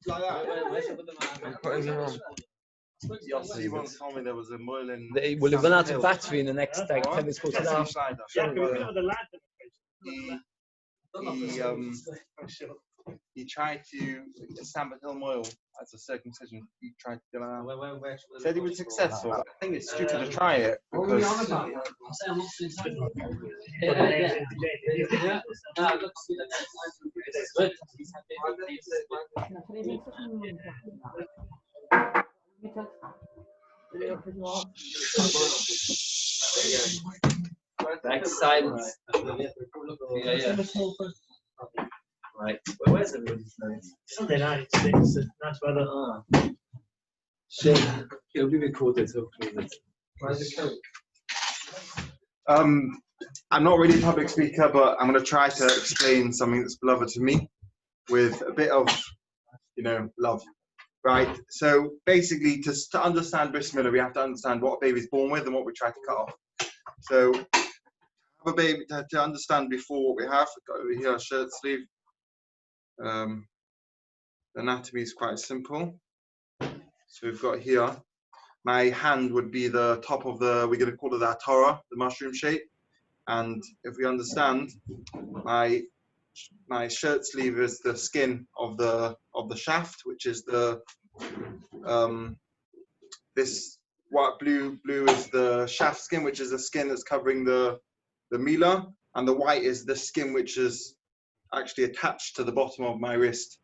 Like that. I'm putting them on. Yossi once told me there was a moil in. Well, they've run out of battery in the next like 10 minutes. He tried to Stamford Hill Moil as a circumcision. He tried to do that. Said he was successful. I think it's stupid to try it because. Thanks, silence. Yeah. Right. Where's everybody? Sunday night, it's nice weather. Shane, it'll be recorded, hopefully. Where's the coat? I'm not really a public speaker, but I'm going to try to explain something that's beloved to me with a bit of, love. Right? So basically, to understand bris milah, we have to understand what a baby's born with and what we try to cut off. So, have a baby to understand before what we have. We've got over here a shirt sleeve. The anatomy is quite simple. So we've got here, my hand would be the top of we're going to call it the Torah, the mushroom shape. And if we understand, my shirt sleeve is the skin of the shaft, which is this white blue is the shaft skin, which is the skin that's covering the milah, and the white is the skin which is actually attached to the bottom of my wrist.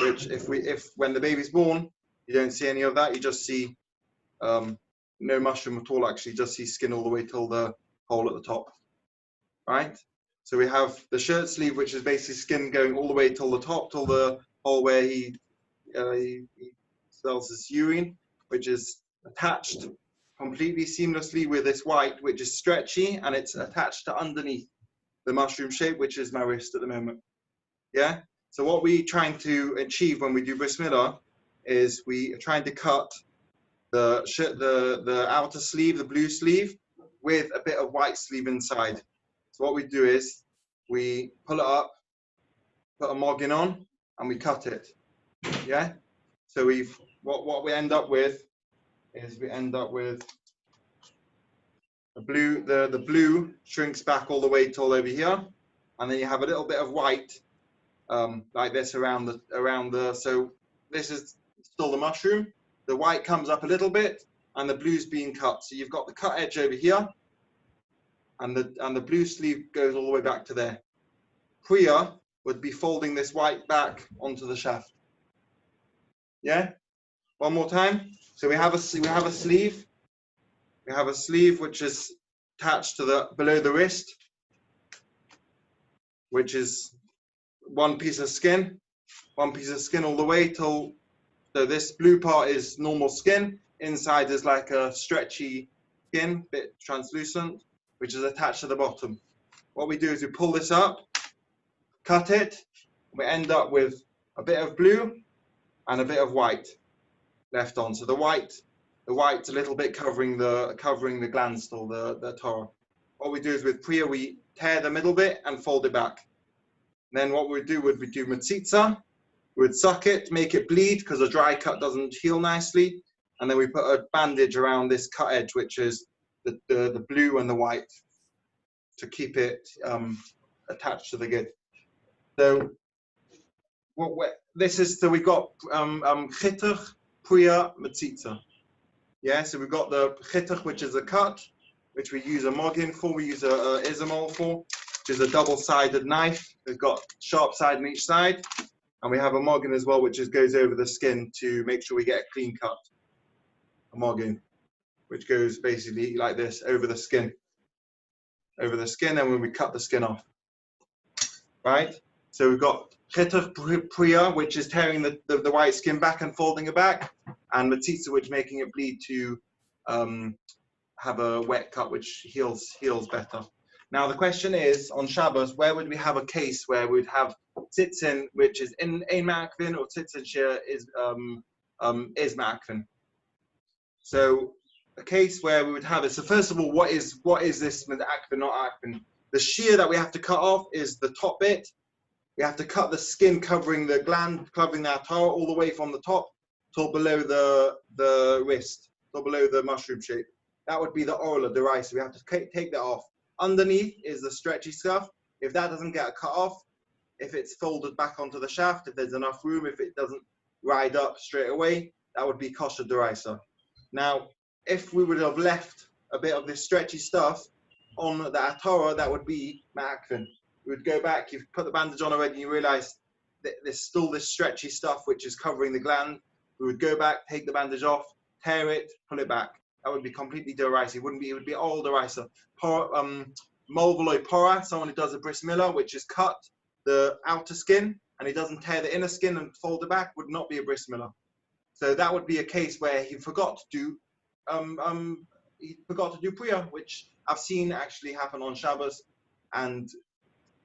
Which if when the baby's born, you don't see any of that. You just see no mushroom at all. Actually, just see skin all the way till the hole at the top. Right. So we have the shirt sleeve, which is basically skin going all the way till the top, till the hole where he sells his urine, which is attached completely seamlessly with this white, which is stretchy, and it's attached to underneath the mushroom shape, which is my wrist at the moment. Yeah. So what we're trying to achieve when we do bris milah is we are trying to cut the outer sleeve, the blue sleeve, with a bit of white sleeve inside. So what we do is we pull it up, put a moggin on, and we cut it. Yeah. So what we end up with is the blue shrinks back all the way till over here, and then you have a little bit of white like this around the. So this is still the mushroom. The white comes up a little bit, and the blue's being cut. So you've got the cut edge over here, and the blue sleeve goes all the way back to there. Priya would be folding this white back onto the shaft. Yeah. One more time. So we have a sleeve. We have a sleeve which is attached to below the wrist, which is one piece of skin all the way till. So this blue part is normal skin. Inside is like a stretchy skin, bit translucent, which is attached to the bottom. What we do is we pull this up, cut it, and we end up with a bit of blue and a bit of white left on. So the white's a little bit covering the gland still, the Torah. What we do is with Priya, we tear the middle bit and fold it back. And then what we do metzitza. We would suck it, make it bleed, because a dry cut doesn't heal nicely. And then we put a bandage around this cut edge, which is the blue and the white, to keep it attached to the gid. So so we've got chittuch, priya, metzitza. Yeah, so we've got the chittuch, which is a cut, which we use a moggin for. We use a izamol for, which is a double-sided knife. We've got sharp side on each side. And we have a moggin as well, which goes over the skin to make sure we get a clean cut. A moggin, which goes basically like this over the skin. And when we cut the skin off. Right? So we've got chittuch priya, which is tearing the white skin back and folding it back. And metzitza, which is making it bleed to have a wet cut, which heals better. Now the question is, on Shabbos, where would we have a case where we'd have tzitzin, which is in ein ma'akvin, or tzitzin shear is ma'akvin? So a case where we would have it. So first of all, what is this ma'akvin, not ma'akvin? The shear that we have to cut off is the top bit, we have to cut the skin covering the gland, covering the atara all the way from the top till below the wrist, till below the mushroom shape. That would be the orla, the rice. We have to take that off. Underneath is the stretchy stuff. If that doesn't get cut off, if it's folded back onto the shaft, if there's enough room, if it doesn't ride up straight away, that would be kosher deraisa. Now, if we would have left a bit of this stretchy stuff on the atara, that would be ma'akvin. We would go back, you've put the bandage on already, you realize that there's still this stretchy stuff which is covering the gland. We would go back, take the bandage off, tear it, pull it back. That would be completely deraisa. It would be all deraisa. Molveloy pora, someone who does a bris milah, which is cut the outer skin and he doesn't tear the inner skin and fold it back, would not be a bris milah. So that would be a case where he forgot to do priya, which I've seen actually happen on Shabbos, and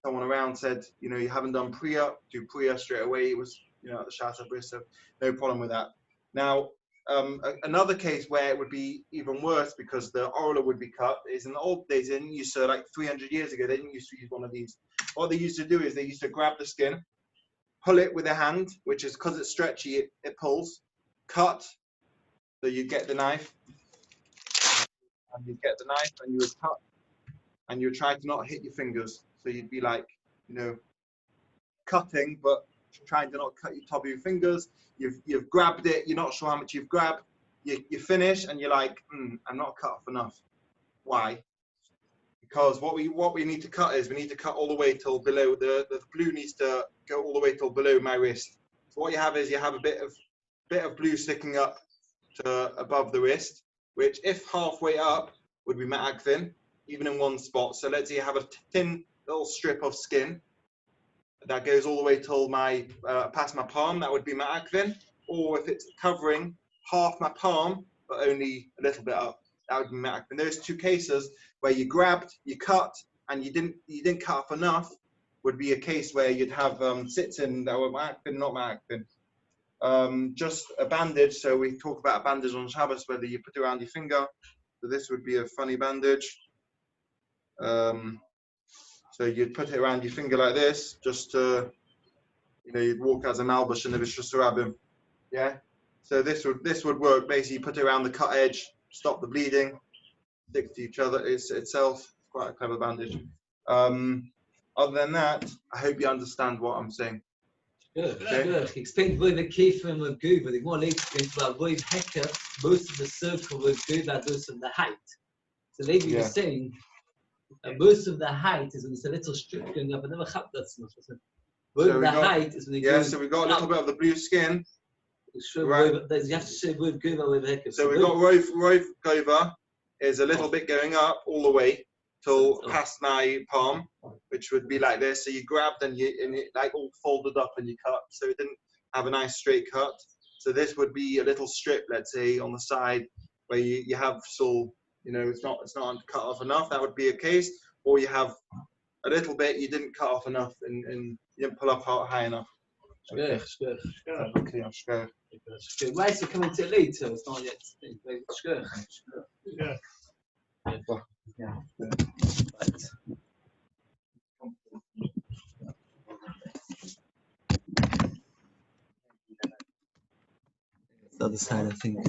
someone around said, you know, you haven't done priya, do priya straight away. It was, you know, at the Shata Bris, so no problem with that. Now, another case where it would be even worse because the orla would be cut is in the old days, they didn't use to, like 300 years ago, they didn't used to use one of these. What they used to do is they used to grab the skin, pull it with a hand, which is because it's stretchy, it pulls, cut, so you get the knife, and you get the knife and you would cut, and you would try to not hit your fingers. So you'd be like, you know, cutting, but trying to not cut your top of your fingers. You've grabbed it, you're not sure how much you've grabbed. You finish and you're like, I'm not cut off enough. Why? Because what we need to cut is we need to cut all the way till below the blue needs to go all the way till below my wrist. So what you have is you have a bit of blue sticking up to above the wrist, which if halfway up would be ma'akvin, even in one spot. So let's say you have a thin little strip of skin that goes all the way till past my palm, that would be ma'akvin. Or if it's covering half my palm but only a little bit up, that would be ma'akvin. Those two cases where you grabbed, you cut, and you didn't cut off enough would be a case where you'd have sitzin that were ma'akvin, not ma'akvin. Just a bandage. So we talk about a bandage on Shabbos, whether you put it around your finger. So this would be a funny bandage. So you'd put it around your finger like this, just to, you know, you'd walk as a malbush in the Vishus Rabbim. Yeah. So this would work. Basically, you put it around the cut edge, stop the bleeding, stick to each other. It's itself quite a clever bandage. Other than that, I hope you understand what I'm saying. Good. Ik explained why the keefer would go, but the more later explained about why Hecker, most of the circle would go that goes from the height. So lady was saying most of the height is when it's a little strip going up. I never had that so much. Most of the height is when it goes so we've got a little bit of the blue skin. Right. You have to say word gova with Hecker. So we've got rove gova is a little bit going up all the way till past my palm, which would be like this. So you grabbed and it like all folded up and you cut, so it didn't have a nice straight cut. So this would be a little strip, let's say, on the side where you have so, you know, it's not cut off enough. That would be a case. Or you have a little bit you didn't cut off enough and you didn't pull up high enough. Good. Why is it coming to it later? It's not yet. Good. Yeah. Right. The other side, I think.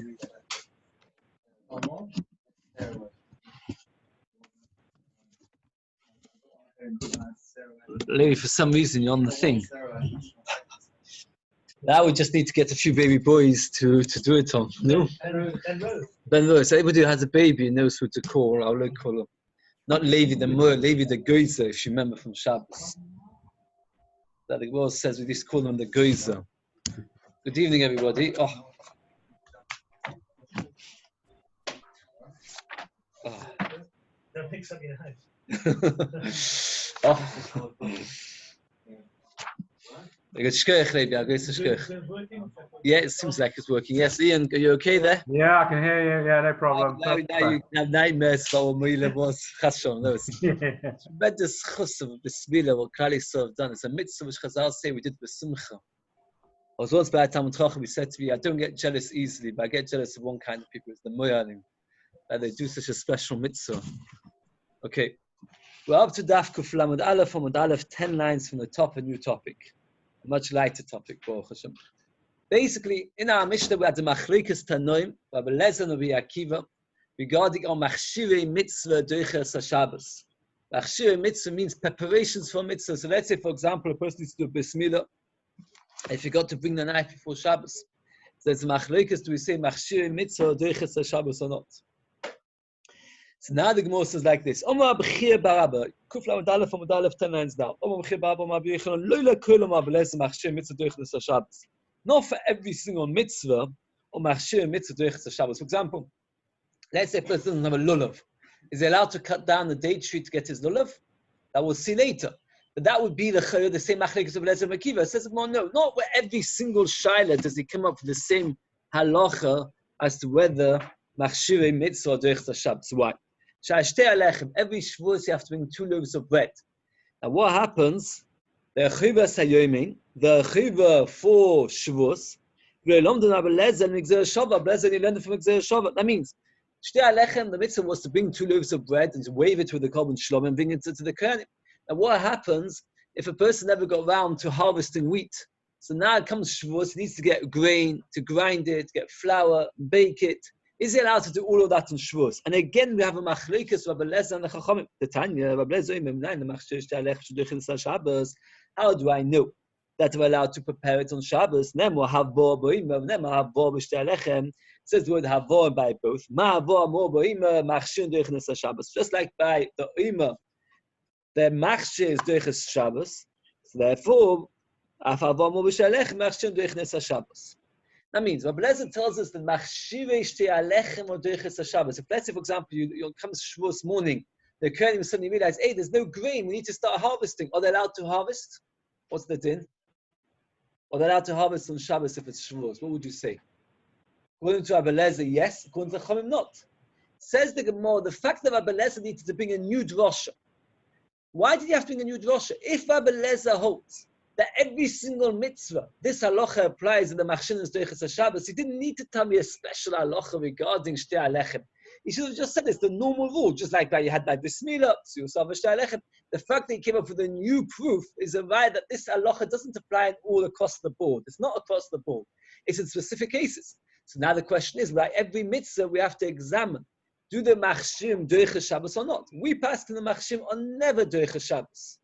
Maybe for some reason you're on the thing. Now we just need to get a few baby boys to do it on. No? Ben Rose. Everybody who has a baby knows who to call. I'll call him. Not Levi the Mur, Levi the Geyser, if you remember from Shabbos. That the world says we used to call them the Geyser. Good evening, everybody. That picks up your house. Yeah, it seems like it's working. Yes, Ian, are you okay there? Yeah, I can hear you. Yeah, no problem. Now you have nightmares about what Moila was. Tremendous chus of Bismillah, what Kali have done. It's a mitzvah which Chazal say we did with Simcha. I was once by a Talmud Chacham, he said to me, I don't get jealous easily, but I get jealous of one kind of people. It's the Moyanim, that they do such a special mitzvah. Okay. We're up to Daf Kuf Lamed Aleph, Amud Aleph, 10 lines from the top, a new topic. A much lighter topic, Baruch Hashem. Basically, in our Mishnah, we had the Machlikas Tanoim, Rabbi Lezer and Rabbi Akiva, regarding our Machshirei Mitzvah Doiches HaShabbos. Machshirei Mitzvah means preparations for Mitzvah. So let's say, for example, a person needs to do Bismillah. I forgot to bring the knife before Shabbos. So it's Machlikas, do we say Machshirei Mitzvah Doiches HaShabbos or not? So now the Gemara says like this: Omar B'chir Barabba, Kuf Lamed Aleph, Amud Aleph, 10 lines down. Omar B'chir Barabba, Omar B'chir, Loila Kulam Abeles Machshir Mitzvah Doiches HaShabbos. Not for every single mitzvah or Machshir Mitzvah Doiches HaShabbos. For example, let's say a person doesn't have a lulav. Is he allowed to cut down the date tree to get his lulav? That we'll see later. But that would be the same Machlikas of Lezer Makiva. It says, no, not where every single shaila does he come up with the same halacha as to whether Machshirei Mitzvah or Doiches HaShabbos. Why? Every Shavuos you have to bring 2 loaves of bread. Now what happens? The Yehuda Steinberg, the Yehuda for Shavuos, you learned from Shavuos. That means the mitzvah was to bring 2 loaves of bread and to wave it with the korban shlom and bring it to the kohanim. Now what happens if a person never got around to harvesting wheat? So now it comes Shavuos, he needs to get grain, to grind it, get flour, bake it. Is he allowed to do all of that on Shavuos? And again, we have a Machlikas, Rabbi Lezer and the Chachamim. The Tanya, Rabbi Lezer, how do I know that we're allowed to prepare it on Shabbos? Nemo havor boima, nemo havor b'shtei alechem. Says the word havor by both. Ma havor more boima, machshir doiches Shabbos. Just like by the oima, the machshir is doiches Shabbos. So therefore, af havor more b'shtei alechem, machshir doiches Shabbos. That means, Rabbi Lezer tells us that machshirei shtei alechem or doiches Shabbos. If let's say, for example, you come to Shavuos morning, the kohanim suddenly realize, hey, there's no grain, we need to start harvesting. Are they allowed to harvest? What's the din? Are they allowed to harvest on Shabbos if it's Shavuos? What would you say? According to Rabbi Lezer, yes. According to Chachamim, not. Says the Gemara, the fact that Rabbi Lezer needed to bring a new drasha. Why did he have to bring a new drasha? If Rabbi Lezer holds that every single mitzvah, this halacha applies in the Machshir Doiches HaShabbos, he didn't need to tell me a special halacha regarding Shtei Alechem. He should have just said it's the normal rule, just like that you had by Bismillah, so you saw Shtei Alechem. The fact that he came up with a new proof is a right that this halacha doesn't apply all across the board. It's not across the board. It's in specific cases. So now the question is, by every mitzvah we have to examine, do the Machshir Doiches Shabbos or not? We pass to the Machshir are never Doiches Shabbos.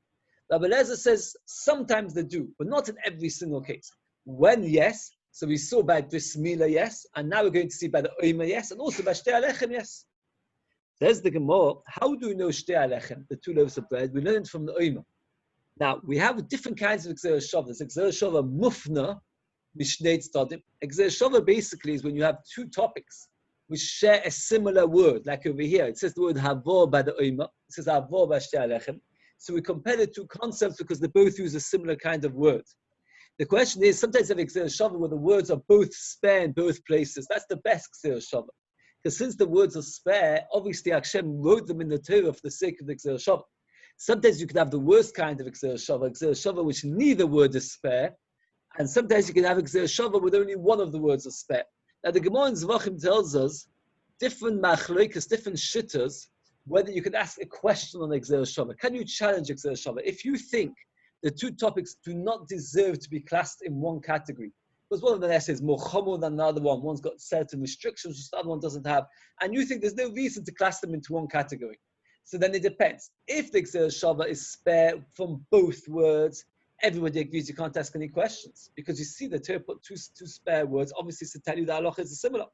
Rabbi Lezer says sometimes they do, but not in every single case. When, yes. So we saw by Bismillah, yes, and now we're going to see by the Oima, yes, and also by Shtei Alechem, yes. Says the Gemara, how do we know Shtei Alechem, the 2 loaves of bread? We learned from the Oima. Now, we have different kinds of Gzera Shava. There's Gzera Shava Mufna, Mishnei Tzadim. Gzera Shava basically is when you have 2 topics which share a similar word, like over here. It says the word Havor by the Oima, it says Havor by Shtei Alechem. So we compare the 2 concepts because they both use a similar kind of word. The question is, sometimes you have Gzera Shava where the words are both spare in both places. That's the best Gzera Shava. Because since the words are spare, obviously Hashem wrote them in the Torah for the sake of the Gzera Shava. Sometimes you can have the worst kind of Gzera Shava which neither word is spare. And sometimes you can have Gzera Shava with only one of the words are spare. Now the Gemara in Zvachim tells us different machlokas, different shittahs, whether you can ask a question on Gzera Shava. Can you challenge Gzera Shava? If you think the 2 topics do not deserve to be classed in one category, because one of them is more chomer than the other one. One's got certain restrictions, which the other one doesn't have, and you think there's no reason to class them into one category. So then it depends. If the Gzera Shava is spare from both words, everybody agrees you can't ask any questions, because you see the Torah put two spare words, obviously to tell you that halacha is similar.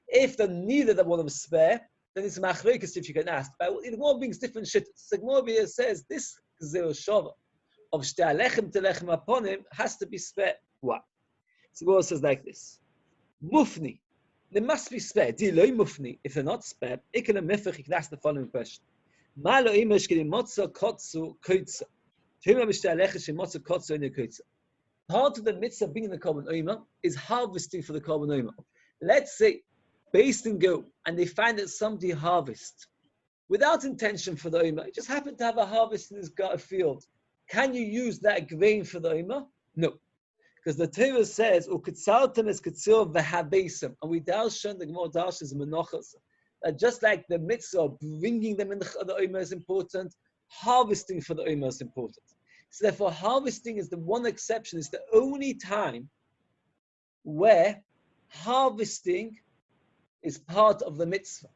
If neither of one of them is spare, then it's machlokas if you can ask. But it more brings different shit. So Gemara says this Gzera Shava of Shtei Alechem Telechem upon him has to be spare. Why? So Gemara says like this: Mufni, they must be spare. Diloi Mufni. If they're not spare, Ikela Mefech, you can ask the following question: Ma lo imesh kedi motza kotzu koitza. Tima Shtei Alechem shemotza kotzu in koitza. Part of the mitzvah being in the korban oima is harvesting for the korban oima. Let's say based in go, and they find that somebody harvests without intention for the oima. He just happened to have a harvest in his field. Can you use that grain for the oima? No. Because the Torah says, "Ukitzaltem es kitzur v'habesem," and we darshan the Gemara darshans menachos that just like the mitzvah of bringing them in the oima is important, harvesting for the Omer is important. So therefore, harvesting is the one exception. It's the only time where harvesting is part of the mitzvah.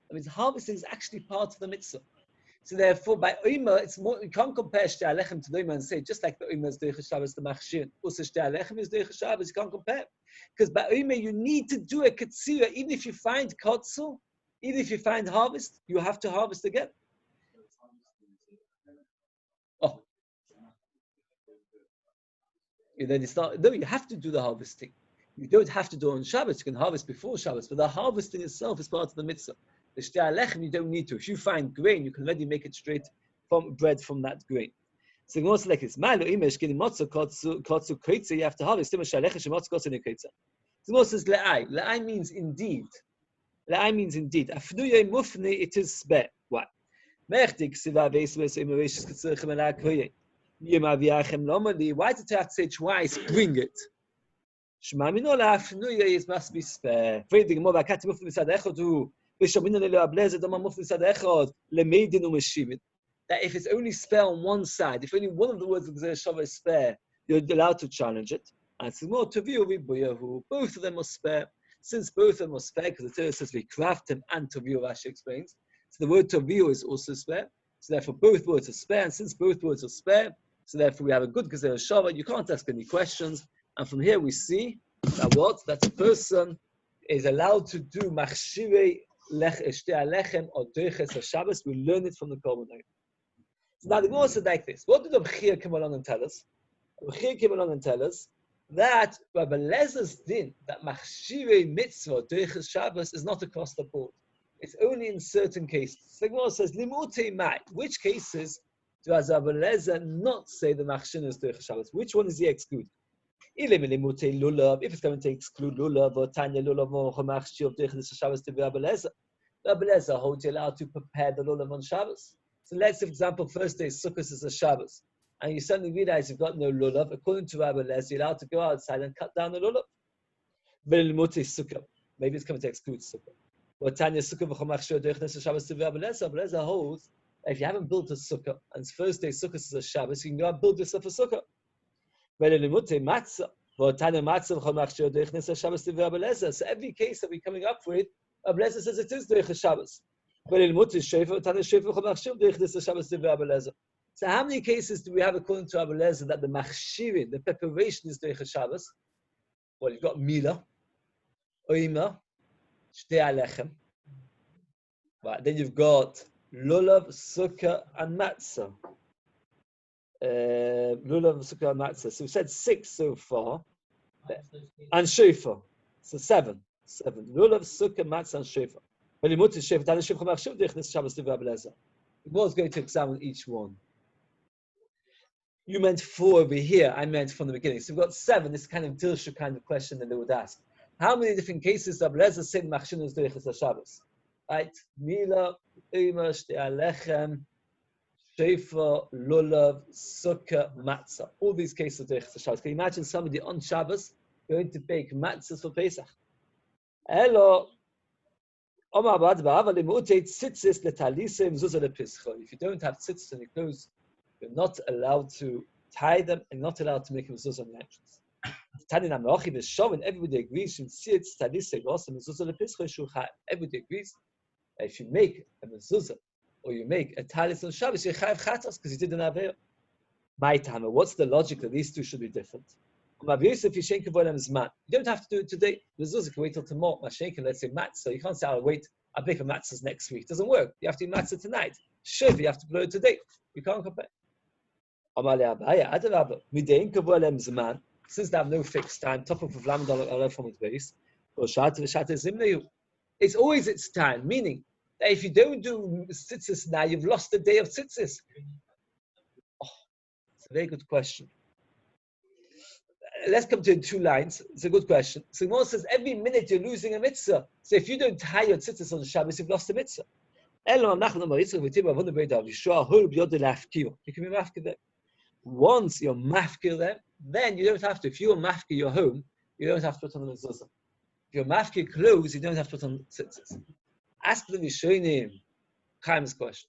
That means harvesting is actually part of the mitzvah. So therefore, by Omer, it's more, you can't compare Shtei Alechem to the Omer and say, just like the Omer is Doich Shabbos, the Machshir, also Shtei Alechem is Doich Shabbos, you can't compare. Because by Omer, you need to do a Ketzira, even if you find Kotzel, even if you find harvest, you have to harvest again. Oh. Then it's not, no, you have to do the harvesting. You don't have to do it on Shabbos, you can harvest before Shabbos, but the harvesting itself is part of the mitzvah. The Shtei Alechem, you don't need to. If you find grain, you can already make it straight from bread from that grain. So it's also like this. You have to harvest. So it says le'ai. Le'ai means indeed. Le'ai means indeed. Afnuye mufne, it is spare. Why? Why did it have to say twice, bring it? It must be spare. That if it's only spare on one side, if only one of the words of Shabbos is spare, you're allowed to challenge it. And it's more to view both of them are spare. Since both of them are spare, because the Torah says we craft him and to view, Rashi explains. So the word to view is also spare. So therefore both words are spare, and since both words are spare, so therefore we have a good Gezerah Shabbos. You can't ask any questions. And from here we see that what? That a person is allowed to do machshirei Shtei Alechem or Doiches Shabbos. We learn it from the Korban. So now the Gemara said like this. What did the Bechir come along and tell us? The Bechir came along and tell us that Rabbi Lezer's din, that machshirei mitzvah Doiches Shabbos is not across the board. It's only in certain cases. The Gemara says, Limutei Mai. Which cases does Rabbi Lezer not say the machshirei is Doiches Shabbos? Which one is he excluded? If it's going to exclude lulav or tanya lulav or chamachshi of Doiches Shabbos to be Rabbi Lezer, Rabbi Lezer holds you allowed to prepare the lulav on Shabbos. So let's, for example, first day Sukkot is a Shabbos, and you suddenly realize you've got no lulav. According to Rabbi Lezer, you're allowed to go outside and cut down the lulav. Maybe it's coming to exclude Sukkot. Or tanya Sukkot v'chamachshi of Doiches Shabbos to be Rabbi Lezer. Rabbi Lezer holds that if you haven't built a Sukkot and it's first day Sukkot is a Shabbos, you can go and build yourself a Sukkot. So every case that we're coming up with, Rabbi Lezer says it is Doiches Shabbos. So how many cases do we have according to Rabbi Lezer that the machshirin, the preparation is Doiches Shabbos? Well, you've got Mila, Oima, Shtei Alechem. Right, then you've got Lulav, Sukkah, and Matzah. Lulav, Sukkah, and Matzah. So we said 6 so far. And Shofar. So 7. Lulav, Sukkah, Matzah, and Shofar. The Gemara is going to examine each one. You meant 4 over here. I meant from the beginning. So we've got 7. This kind of Dilsha kind of question that they would ask. How many different cases of Lezer said Machshin is Doiches Shabbos? Right? Mila, Uma, Shtei Alechem, Shofar, Lulav, Sukkah, Matzah. All these cases of Doiches Shabbos. Can you imagine somebody on Shabbos going to bake matzahs for Pesach? Hello. If you don't have tzitzis on your clothes, you're not allowed to tie them and not allowed to make a mezuzah on the entrance. Everybody agrees. Everybody agrees that if you make a mezuzah or you make a talis on Shabbos, you're chayav chatas because you did an aveir. My time. What's the logic that these two should be different? You don't have to do it today. Mezuzah can wait till tomorrow. Mashenkin, let's say matzah. You can't say, I'll wait, I'll bake a matzahs next week. It doesn't work. You have to do matzah tonight. Shiv, you have to blow it today. You can't compare. Since they have no fixed time, top of Lamadal from its base, it's always its time, meaning that if you don't do tzitzis now, you've lost the day of tzitzis. Oh, it's a very good question. Let's come to 2 lines. It's a good question. So Gemara says every minute you're losing a mitzvah. So if you don't tie your tzitzis on the Shabbos, you've lost a mitzvah. You can be mafkir them. Once you're mafkir them, then you don't have to. If you're mafkir your home, you don't have to put on the mezuzah. If you're mafkir clothes, you don't have to put on tzitzis. Ask the Rishonim. Chaim's question.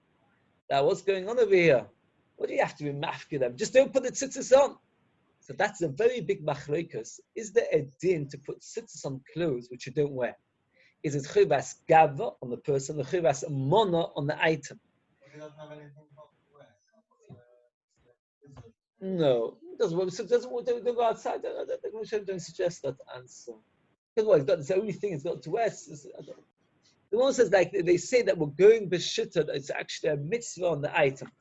Now, what's going on over here? What do you have to be mafkid them? Just don't put the tzitzis on. So that's a very big machlokas. Is there a din to put tzitzis on clothes which you don't wear? Is it chivas gava on the person, or chivas mona on the item? He doesn't have anything to wear. No, it doesn't. So don't go outside. Don't suggest that answer. Because what? It's the only thing he's got to wear. The one says like they say that we're going b'shitted. It's actually a mitzvah on the item.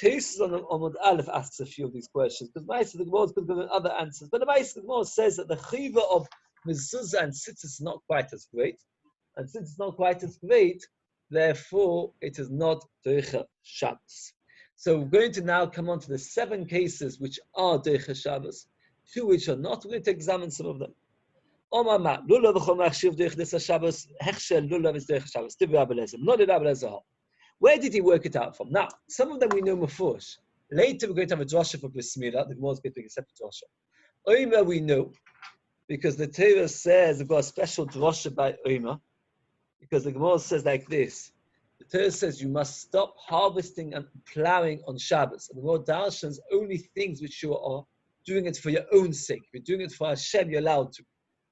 Tesis on the Aleph asks a few of these questions because Ma'aseh the Gemara could give other answers. But the Ma'aseh the Gemara says that the chiva of mezuzah and tzitzis is not quite as great, and since it's not quite as great, therefore it is not Deicha Shabbos. So we're going to now come on to the 7 cases which are Deicha Shabbos, 2 which are not. We're going to examine some of them. Omar ma, lulav v'chol machshiv Deicha Shabbos, hechsher lulav is Deicha Shabbos. Divrei Rabbi Eliezer, not Rabbi Eliezer. Where did he work it out from? Now, some of them we know mafurish. Later we're going to have a drasha for Bris Milah. The Gemara is going to accept a drasha. Omer we know, because the Torah says we've got a special drasha by Omer, because the Gemara says like this. The Torah says you must stop harvesting and plowing on Shabbos. And the Gemara darshans only things which you are doing it for your own sake. If you're doing it for Hashem, you're allowed to.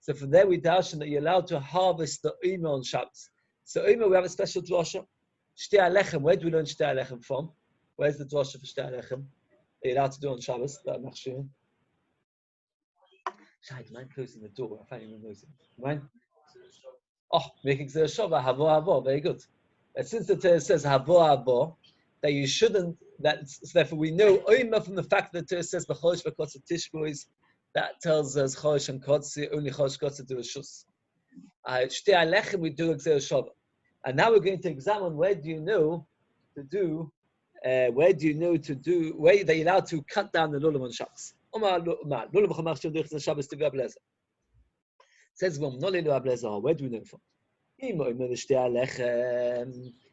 So from there we darshan that you're allowed to harvest the Omer on Shabbos. So Omer we have a special drasha. Shtei Alechem, where do we learn Shtei Alechem from? Where's the drasha for Shtei Alechem? Are you allowed to do on Shabbos? That machshir. Shai, do you mind closing the door? I find you noisy. Mind? Oh, making Zeh Shova, Havo Havo, very good. But since the Torah says Havo Havo, that you shouldn't, so therefore we know, Omer from the fact that the Torah says B'chodesh v'kotze tishbois, that tells us Chodesh and Kotze, only Chodesh Kotze do a shus. Shtei Alechem, we do Zeh Shova. And now we're going to examine where do you know that you're allowed to cut down the lulav on Shabbos. Says where do we know from?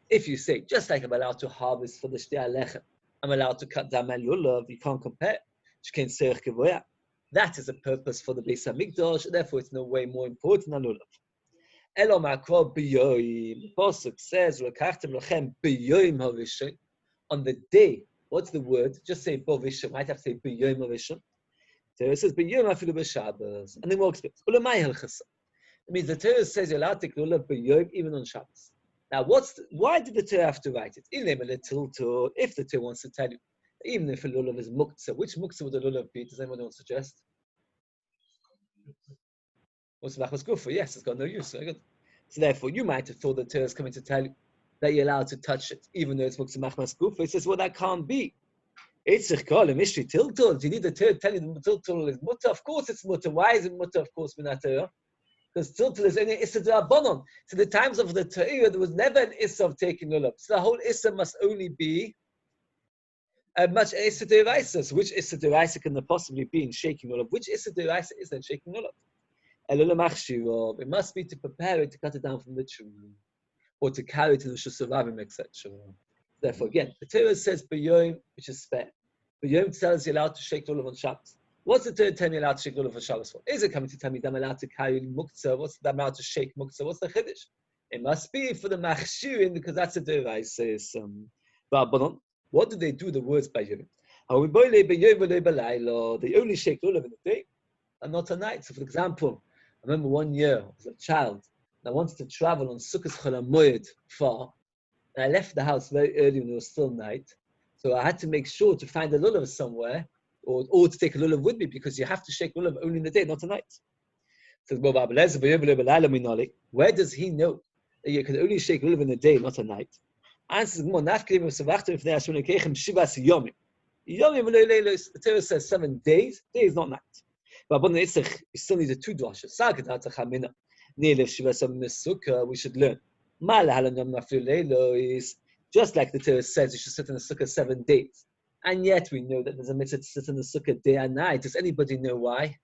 If you say, just like I'm allowed to harvest for the Shtei Alechem, I'm allowed to cut down my lulav, you can't compare. That is a purpose for the Beis HaMikdash, therefore it's no way more important than lulav. Elo ma'akol b'yoyim. The pasuk says, "Lekachtem lachem b'yoyim harishon." On the day, what's the word? Just say b'rishon. Might have to say b'yoyim harishon. So it says b'yoyim afilu b'Shabbos, and then more explains. Ulamai halchasa. It means the Torah says you're allowed to take lulav b'yoyim even on Shabbos. Now, why did the Torah have to write it? If the Torah wants to tell you, even if a lulav is muktzah, which muktzah would the lulav be? Does anyone want to suggest? What's the machmas gufa? Yes, it's got no use. Very good. So therefore, you might have thought the Torah is coming to tell you that you're allowed to touch it, even though it's muktzah machmas gufa. It says, well, that can't be. It's a kolim ishri tiltul. Do you need the Torah to tell you the tiltul is mutter? Of course, it's mutter. Why is it mutter? Of course, min Torah, because tiltul is only issa d'rabanan. So the times of the Torah, there was never an issa of taking lulav. So the whole issa must only be much issa d'oraisa. So which issa d'oraisa can there possibly be in shaking lulav? Which issa d'oraisa is there in shaking lulav? It must be to prepare it, to cut it down from the tree, or to carry it to the shusavavim, etc. Therefore, again, the Torah says b'yoyim, which is spare. B'yoyim tells you allowed to shake lulav on Shabbos. What's the Torah telling you allowed to shake lulav on Shabbos for? Is it coming to tell me that I'm allowed to carry muktzah? What's that I'm allowed to shake muktzah? What's the chiddush? It must be for the machshirin, because that's the Torah. It says, what do they do? The words b'yoyim. They only shake lulav in the day and not at night. So, for example, I remember one year, I was a child, and I wanted to travel on Sukkot Chol HaMoed far, and I left the house very early when it was still night, so I had to make sure to find a lulav somewhere, or to take a lulav with me, because you have to shake lulav only in the day, not at night. So, where does he know that you can only shake lulav in the day, not at night? Answers, the Torah says 7 days, day is not night. But you still need the 2 drashas. We should learn. Just like the Torah says, you should sit in the sukkah 7 days. And yet we know that there's a mitzvah to sit in the sukkah day and night. Does anybody know why?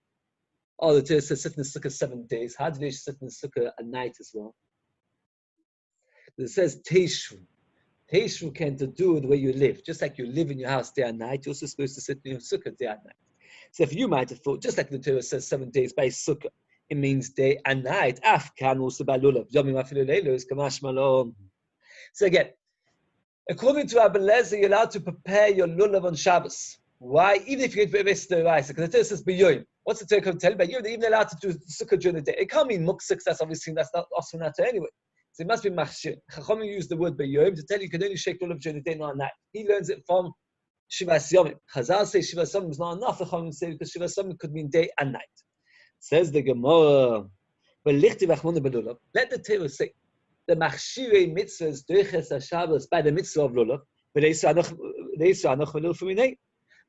Oh, the Torah says sit in the sukkah 7 days. How do you sit in the sukkah at night as well? It says Teishru. Teishru can to do with where you live. Just like you live in your house day and night, you're also supposed to sit in your sukkah day and night. So if you might have thought, just like the Torah says 7 days by sukkah, it means day and night. Af can also by lulav. Yomi afilu leilos kamash malom. So again, According to Rabbi Lezer, you're allowed to prepare your lulav on Shabbos. Why? Even if you get Beis Deraisa, because the Torah says B'Yom. What's the Torah tell you? You're even allowed to do sukkah during the day. It can't mean muksuk, that's obviously that's not also not anyway. So it must be machshir. Chachamim use the word B'Yom to tell you can only shake lulav during the day, not at night. He learns it from Shivas Yomim. Chazal say Shivas Yomim is not enough. Chachamim say because Shivas Yomim could mean day and night. Says the Gemara, let the Torah say the machshirei mitzvahs doiches haShabbos by the mitzvah of lulav,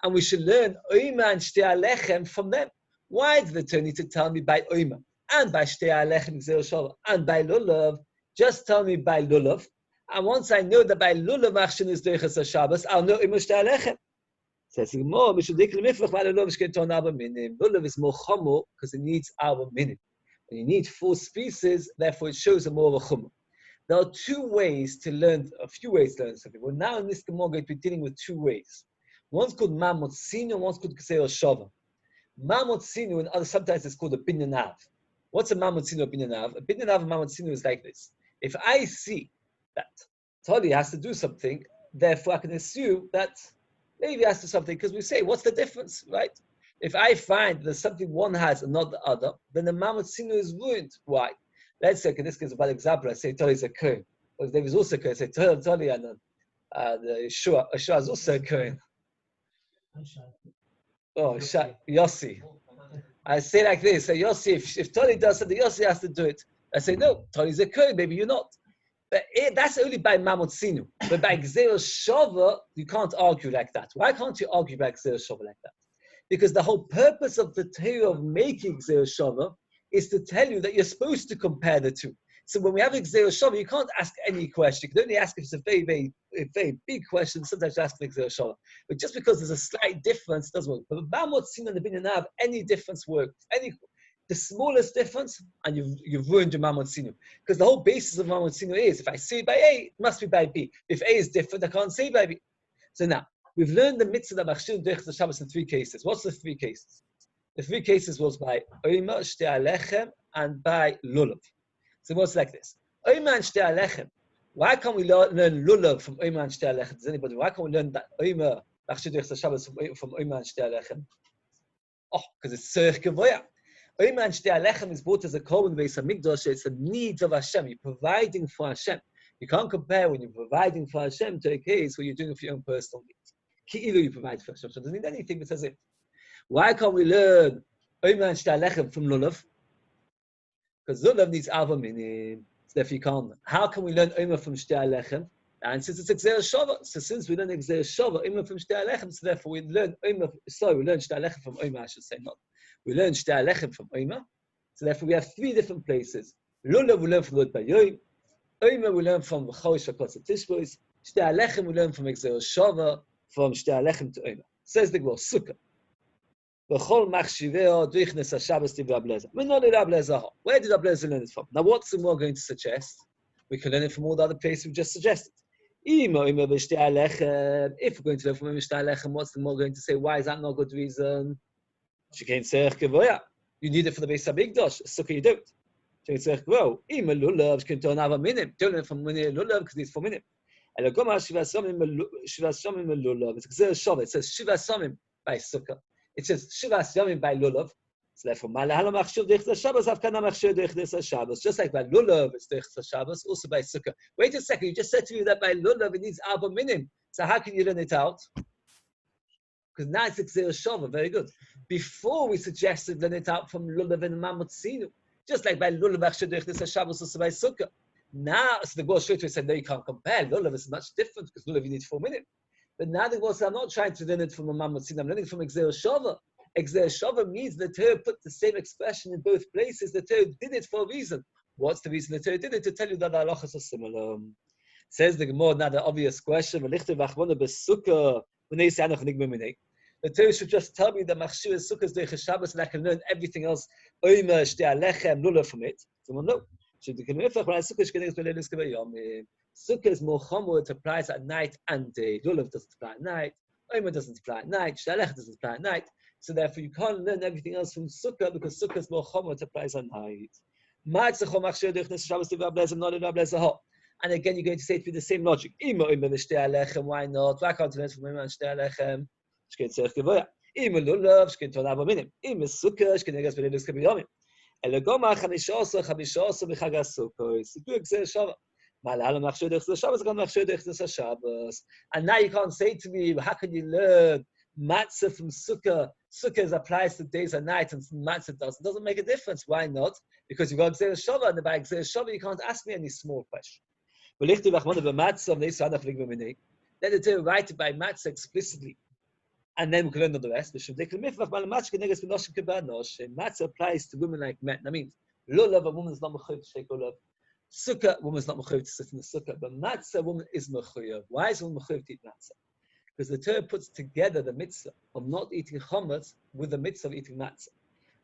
and we should learn oima and shtei alechem from them. Why did the Torah need to tell me by oima and by shtei alechem gzeir shava and by lulav? Just tell me by lulav, and once I know that by lulav machshir is doiches haShabbos, I'll know oima shtei alechem. Says more, lulav is more chomo because it needs our minim. And you need 4 species, therefore it shows a more of a chumrah. There are 2 ways to learn, a few ways to learn something. Well, now in this Gemara, we're going to be dealing with 2 ways. One's called Mamot Sinu, and one's called Kseo Shava. Mamot Sinu, and other sometimes it's called a Binyanav. What's a Mamot Sinu or Binyanav? A Binyanav and Mamot Sinu is like this. If I see that Tali has to do something, therefore I can assume that Levi has to do something, because we say, what's the difference, right? If I find there's something one has and not the other, then the Mamot Sinu is ruined. Why? Let's say, in this case, a bad example, I say Tali is a Kohen. Or there is also a Kohen. I say Tali and the Shiur is also a Kohen. Oh, Yossi. I say like this, say Yossi, if Tali does something, Yossi has to do it. I say, no, Tali is a Kohen, maybe you're not. But that's only by Mamot Sinu. But by Gzeir Shava, you can't argue like that. Why can't you argue by Gzeir Shava like that? Because the whole purpose of the Torah of making Gzeir Shava is to tell you that you're supposed to compare the 2. So when we have Gzeir Shava, you can't ask any question. You can only ask if it's a very big question. Sometimes you ask for Gzeir Shava. But just because there's a slight difference, doesn't work. But Mamot Sinu and the Binyanav, any difference works. The smallest difference, and you've ruined your Mamot Sinu. Because the whole basis of Mamot Sinu is, if I say by A, it must be by B. If A is different, I can't say by B. So now, we've learned the mitzvah that machshir doiches Shabbos in 3 cases. What's the 3 cases? The 3 cases was by oima, shtei alechem, and by lulav. So what's like this? Oima and shtei alechem. Why can't we learn lulav from oima and shtei alechem? Does anybody? Why can't we learn that oima machshir doiches Shabbos from oima and shtei alechem? Oh, because it's tzorich gevoya. Oima and shtei alechem is brought as a korban beis hamikdash. It's a need of Hashem. You're providing for Hashem. You can't compare when you're providing for Hashem to a case where you're doing it for your own personal needs. Ki'ilu you provide for Hashem. So it doesn't need anything that says it. Why can't we learn Oima and shtei alechem from lulav? Because lulav needs alva minim. So therefore you can't. How can we learn Oima from shtei alechem? And since it's Gzeir Shava, so since we learn Gzeir Shava, Oima from shtei alechem, so therefore we learn Oima. Sorry, we learn shtei alechem from Oima. I should say not. We learn shtei alechem from Oima. So therefore we have 3 different places. Lulav we learn from Lud B'Yom. Oima we learn from Chosh HaKotz HaTishbois. Shtei alechem we learn from Gzeir Shava, from shtei alechem to Oima. Says the Gemara, Sukkah. V'chol machshireo doiches haShabbos divrei Rabbi Lezer. We're not in Rabbi Lezer. Where did Rabbi Lezer learn it from? Now, what's the more going to suggest? We can learn it from all the other places we just suggested. If we're going to learn from shtei alechem, what's the more going to say? Why is that not a good reason? You need it for the Beis Hamikdash. Sukkah you don't. Don't learn from lulav because it's 4 minutes. It's Gzeir Shava. It says Shivas Yomim by Sukkah. It says Shivas Yomim by lulav. So therefore, just like by lulav, it's doiches Shabbos, also by Sukkah. Wait a second, you just said to me that by lulav it needs 4 minim. So how can you learn it out? Because now it's Gzeir Shava, very good. Before we suggested learn it out from lulav and Mamot Sinu, just like by lulav doiches Shabbos, also by Sukkah. Now, so the Gemara straight away said, no, you can't compare. Lulav is much different because lulav you need 4 minutes. But now the Gemara said, I'm not trying to learn it from a Mamot Sinu, I'm learning from Gzeir Shava. Gzeir Shava means the Torah put the same expression in both places. The Torah did it for a reason. What's the reason the Torah did it? To tell you that the halachas are similar. Says the Gemara, now the obvious question, the Torah should just tell me that machshir is Sukkah's doiches Shabbos and I can learn everything else, oima, shtei alechem, lulav from it. So no. Sukkah is more chomer, it applies at night and day. Lulav doesn't apply at night, oima doesn't apply at night, shtei alechem doesn't apply at night. So therefore you can't learn everything else from Sukkah because Sukkah is more chomer, it applies at night. And again, you're going to say it with the same logic. Why not? Why can't you learn from him and stay alechem? Shkein tzerich gevoya. Ima lulav, shkein ton abo minim. Ima sukkah, shkein negas b'leilus kabiyomim. Elegoma chamishosa b'chag ha-sukkos. So do exer Shabbos. Malala machshir dech Shabbos, gan machshir dech Shabbos. And now you can't say to me, how can you learn matzah from sukkah? Sukkah applies to days and nights, and matzah doesn't. It doesn't make a difference. Why not? Because you've got exer Shabbos, and by exer Shabbos, you can't ask me any small question. Let the Torah write it by matzah explicitly, and then we can learn all the rest. Matzah applies to women like men. That means, lulav, a woman is not mechuyev to shake lulav. Sukkah, a woman is not mechuyev to sit in the sukkah. But matzah, a woman is mechuyev. Why is a woman mechuyev to eat matzah? Because the Torah puts together the mitzvah of not eating chametz with the mitzvah of eating matzah.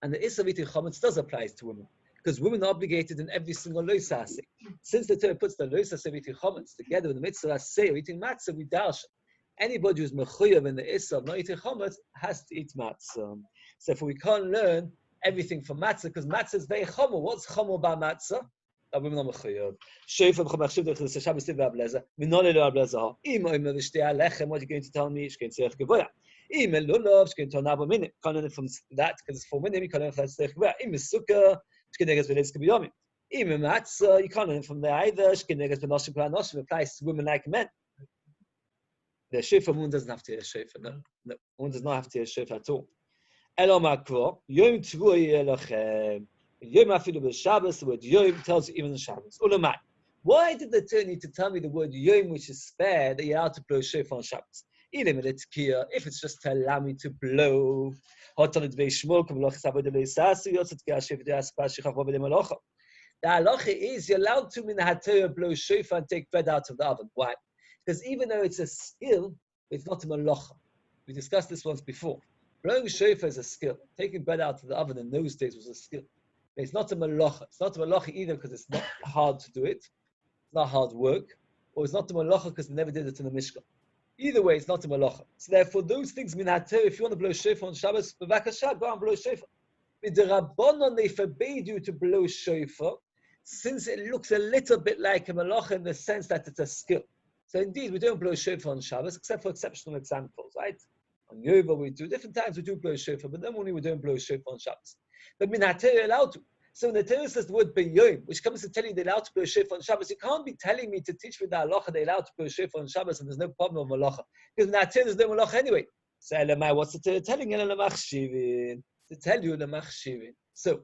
And the issue of eating chametz does apply to women, because women are obligated in every single loisase. Since the Torah puts the loisase of eating chametz together with the mitzvah of eating matzah, we darshan. Anybody who's mechuyev in the issue of not eating chametz has to eat matzah. So if we can't learn everything from matzah, because matzah is very chomer. What's chomer about matzah? That women are mechuyev. Sheifah b'chomachshiv d'chus Shabbos tiv v'ableza. Minole lo ableza. Ima v'shtei alechem. What are you going to tell me? Shkein tzerich gevoya. Ima lulav. Shkein ton abo minim. Can't learn from that because it's 4 minutes. You can't learn from that tzerich gevoya. Ima sukkah. Shkein negas v'leilus kabiyomim. Ima matzah. You can't learn from there either. Shkein negas v'noshim k'anoshim. Applies to women like men. The sheifah woman doesn't have to hear sheifah. No, woman does not have to hear sheifah at all. Elo makro. Yom tzvui elochem. Yom afilu b'Shabbos, the word Yom tells you even in Shabbos. Ulamai. Why did the Torah need to tell me the word Yom, which is spare, that you're allowed to blow shofar on Shabbos? If it's just to allow me to blow. The halacha is you're allowed to in the HaTorah blow shofar and take bread out of the oven. Why? Because even though it's a skill, it's not a malacha. We discussed this once before. Blowing shofar is a skill. Taking bread out of the oven in those days was a skill. It's not a malacha. It's not a malacha either because it's not hard to do it. It's not hard work. Or it's not a malacha because they never did it in the Mishkan. Either way, it's not a malacha. So therefore, those things min HaTorah, if you want to blow shofar on Shabbos, b'vakasha, go and blow shofar. With the Rabbanon, they forbade you to blow shofar, since it looks a little bit like a malacha in the sense that it's a skill. So indeed, we don't blow shofar on Shabbos, except for exceptional examples, right? On Yomi, we do different times we do blow shofar, but then only we don't blow shofar on Shabbos. But min HaTorah allowed to. So when the Torah says the word b'yom, which comes to tell you they're allowed to blow shofar on Shabbos, you can't be telling me to teach me the halacha they're allowed to blow shofar on Shabbos and there's no problem with malacha. Because in HaTorah there's no malacha anyway. So Elamai, what's the Torah telling you? To tell you the machshivin. So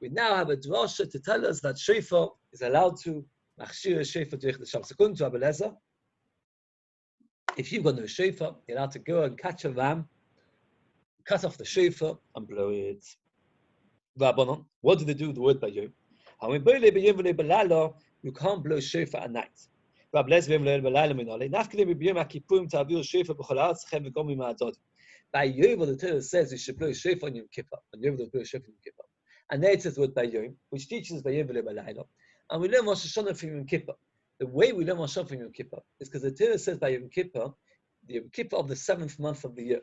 we now have a drasha to tell us that shofar is allowed to machshir shofar during the Shabbos. According to Abelezer, if you've got no shofar, you're allowed to go and catch a ram, cut off the shofar, and blow it. What do they do with the word b'yom? You can't blow shofar at night. By Yom, the Torah says you should blow shofar on Yom Kippur. And Yom blow shofar on Yom Kippur. And there it says the word b'yom, which teaches b'yom v'le b'layla. And we learn Rosh Hashanah from Yom Kippur. The way we learn Rosh Hashanah from Yom Kippur is because the Torah says by Yom Kippur, the Yom Kippur of the 7th month of the year.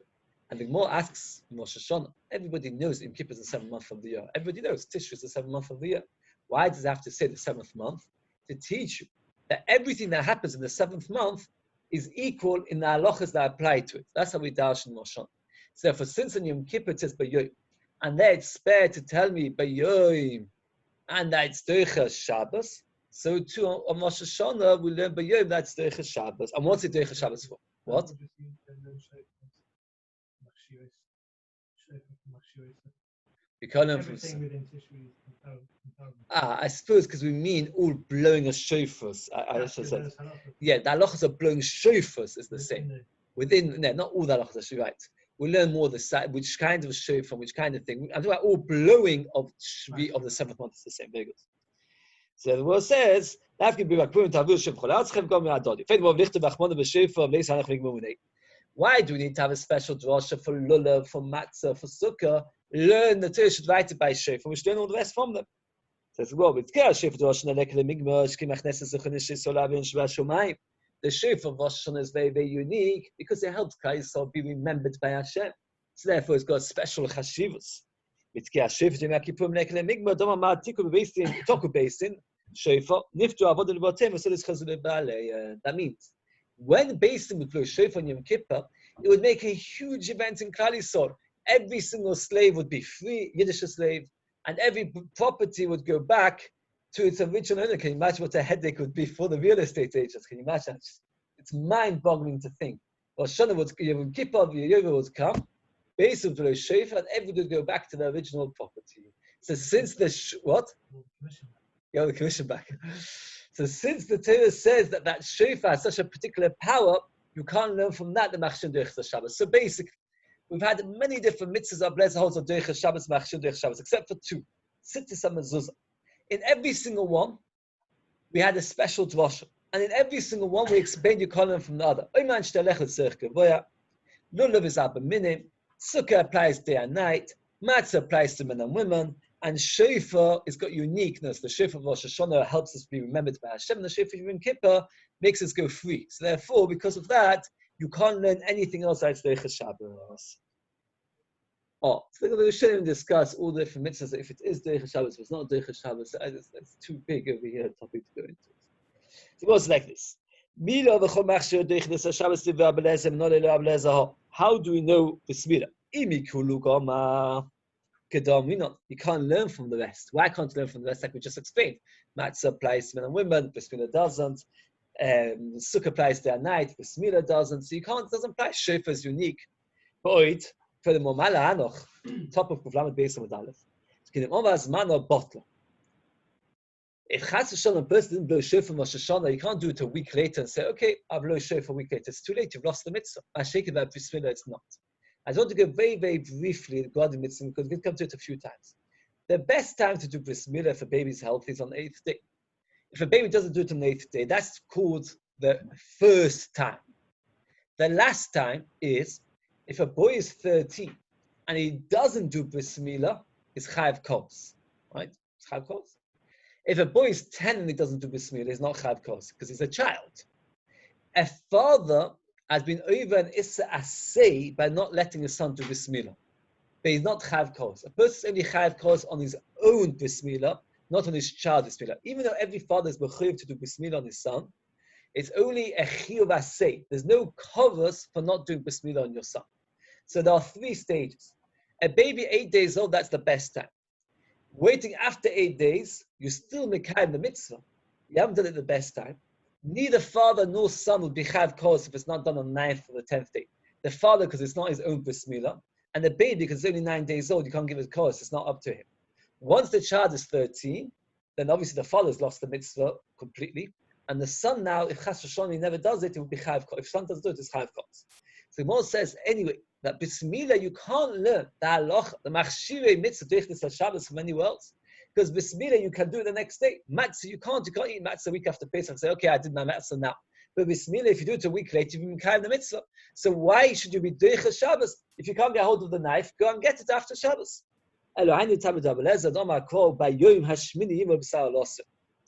And the Gemara asks in Rosh Hashanah, everybody knows Yom Kippur is the 7th month of the year. Everybody knows Tishri is the 7th month of the year. Why does it have to say the 7th month? To teach you that everything that happens in the 7th month is equal in the halachas that apply to it. That's how we dash in Rosh Hashanah. So therefore, since in Yom Kippur it says b'yom, and there it's spared to tell me b'yom, and that it's Deicha Shabbos, so too on Rosh Hashanah we learn b'yom that's Deicha Shabbos. And what's it Deicha Shabbos for? What? You can't learn from I suppose because we mean all blowing of shofars. I should say. Yeah, the halachas of blowing shofars is the same. Within, no, not all the halachas, actually, right. We learn more the side, which kind of shofar, which kind of thing. I'm talking about all blowing of the 7th month is the same. Very good. So the word says, why do we need to have a special drasha for lulav, for matzah, for sukkah? Learn the Torah should write it by shofar, we should learn all the rest from them. Says, well, it's good. The shofar of Rosh Hashanah is very, very unique because it helps Klal Yisrael be remembered by Hashem. So therefore, it's got special chashivos. shofar, niftu avodah l'batem, so this chazul b'alei. That means when Beis Din would blow shofar on Yom Kippur, it would make a huge event in Klal Yisrael. Every single slave would be free, Yiddish slave, and every property would go back to its original owner. Can you imagine what a headache would be for the real estate agents? Can you imagine? It's mind-boggling to think. Well, Shana would, Yom Kippur, Yehuda would come, Beis Din would blow shofar, and everything would go back to the original property. So since the what? Yeah, the commission back. So since the Torah says that shofar has such a particular power, you can't learn from that the machshir derech Shabbos. So basically, we've had many different mitzvahs of blessed holds of derech Shabbos, machshir derech Shabbos, except for two, sittis and mezuzah. In every single one, we had a special drasha, and in every single one, we explained you can't learn from the other. Oyman shtelech l'tzerich gavoya, lulav is abba minim, sukkah applies day and night, matzah applies to men and women. And shofar has got uniqueness. The shofar of Rosh Hashanah helps us be remembered by Hashem. And the shofar of Yom Kippur makes us go free. So therefore, because of that, you can't learn anything else outside Derech Shabbos. So we're going to discuss all the different mitzvahs. If it is Derech Shabbos, if it's not Derech Shabbos, that's too big over here a topic to go into. So it goes like this. How do we know the Smira? You can't learn from the rest. Why can't you learn from the rest? Like we just explained. Matzah applies to men and women, Bismillah doesn't. Sukkah applies day and night, Bismillah doesn't. So doesn't apply. Shofar is unique. But furthermore, Mala Anoch, top of Kuflamet Beis Amud Aleph. If Chas V'Shalom a person didn't blow shofar from Rosh Hashanah, you can't do it a week later and say, okay, I'll blow shofar a week later. It's too late. You've lost the mitzvah. I shake it about Bismillah, it's not. I just want to go very, very briefly regarding mitzvah because we've come to it a few times. The best time to do bris milah if a baby's healthy is on the 8th day. If a baby doesn't do it on the 8th day, that's called the first time. The last time is if a boy is 13 and he doesn't do bris milah, it's chayav kos, right? It's chayav kos. If a boy is 10 and he doesn't do bris milah, he's not chayav kos because he's a child. A father has been over an issa asay by not letting his son do bismillah. But he's not chayav kos. A person is only chayav kos on his own bismillah, not on his child bismillah. Even though every father is mechuyev to do bismillah on his son, it's only a chiyuv asay. There's no covers for not doing bismillah on your son. So there are 3 stages. A baby 8 days old, that's the best time. Waiting after 8 days, you still mekayim the mitzvah. You haven't done it the best time. Neither father nor son will be chayav kos if it's not done on 9th or the 10th day. The father, because it's not his own bris milah, and the baby, because it's only 9 days old, you can't give it kos, it's not up to him. Once the child is 13, then obviously the father's lost the mitzvah completely, and the son now, if Chas V'Shalom he never does it, it will be chayav kos. If son doesn't do it, it's chayav kos. So Moshe says, anyway, that bismillah you can't learn the halach, the machshirei mitzvah derech Shabbos from anywhere else. Because bismillah, you can do it the next day. Matzah, you can't eat matzah a week after Pesach and say, okay, I did my matzah now. But bismillah, if you do it a week later, you've been kind the mitzvah. So why should you be derech Shabbos? If you can't get hold of the knife, go and get it after Shabbos. The